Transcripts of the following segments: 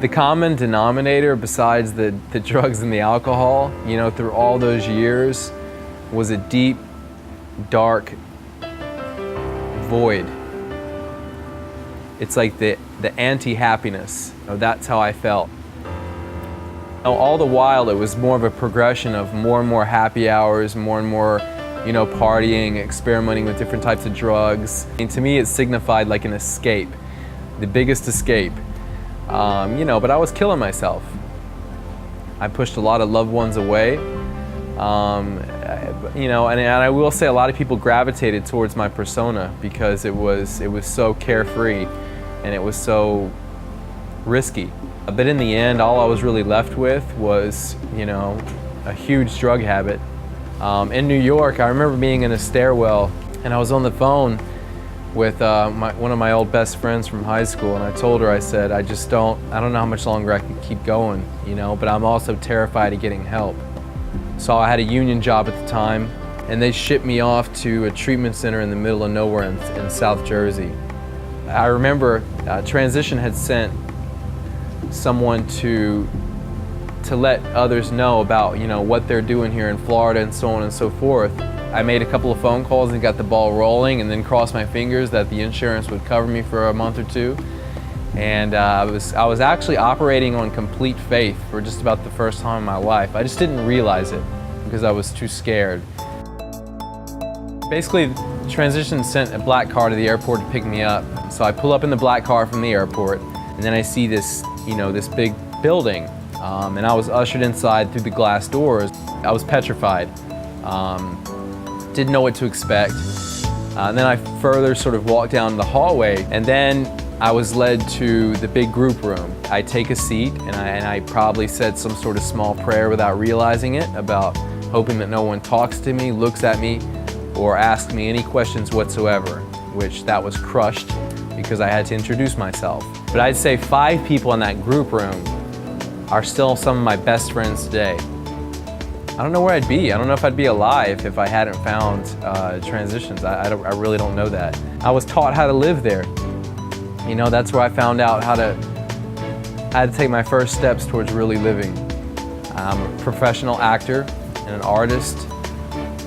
The common denominator besides the drugs and the alcohol, you know, through all those years was a deep, dark void. It's like the anti-happiness. You know, that's how I felt. All the while, it was more of a progression of more and more happy hours, more and more, you know, partying, experimenting with different types of drugs. And to me, it signified like an escape, the biggest escape. You know, but I was killing myself. I pushed a lot of loved ones away. You know, and I will say a lot of people gravitated towards my persona because it was so carefree and it was so risky. But in the end, all I was really left with was, you know, a huge drug habit. In New York, I remember being in a stairwell and I was on the phone with one of my old best friends from high school, and I told her, I said, I don't know how much longer I can keep going, you know, but I'm also terrified of getting help. So I had a union job at the time, and they shipped me off to a treatment center in the middle of nowhere in South Jersey. I remember Transition had sent someone to let others know about, you know, what they're doing here in Florida and so on and so forth. I made a couple of phone calls and got the ball rolling, and then crossed my fingers that the insurance would cover me for a month or two. And I was actually operating on complete faith for just about the first time in my life. I just didn't realize it because I was too scared. Basically, Transition sent a black car to the airport to pick me up. So I pull up in the black car from the airport, and then I see this, you know, this big building. And I was ushered inside through the glass doors. I was petrified. Didn't know what to expect. And then I further sort of walked down the hallway, and then I was led to the big group room. I take a seat, and I probably said some sort of small prayer without realizing it, about hoping that no one talks to me, looks at me, or asks me any questions whatsoever, which that was crushed because I had to introduce myself. But I'd say 5 people in that group room are still some of my best friends today. I don't know where I'd be. I don't know if I'd be alive if I hadn't found Transitions. I really don't know that. I was taught how to live there. You know, that's where I found out how to take my first steps towards really living. I'm a professional actor and an artist.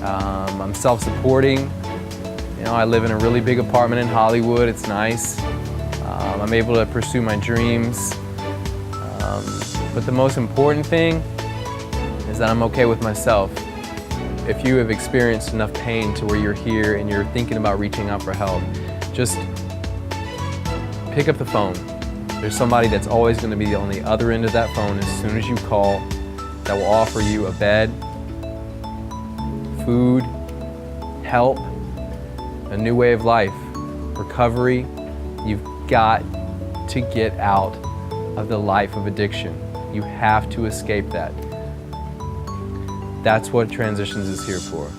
I'm self-supporting. You know, I live in a really big apartment in Hollywood. It's nice. I'm able to pursue my dreams. But the most important thing is that I'm okay with myself. If you have experienced enough pain to where you're here and you're thinking about reaching out for help, just pick up the phone. There's somebody that's always going to be on the other end of that phone as soon as you call that will offer you a bed, food, help, a new way of life, recovery. You've got to get out of the life of addiction. You have to escape that. That's what Transitions is here for.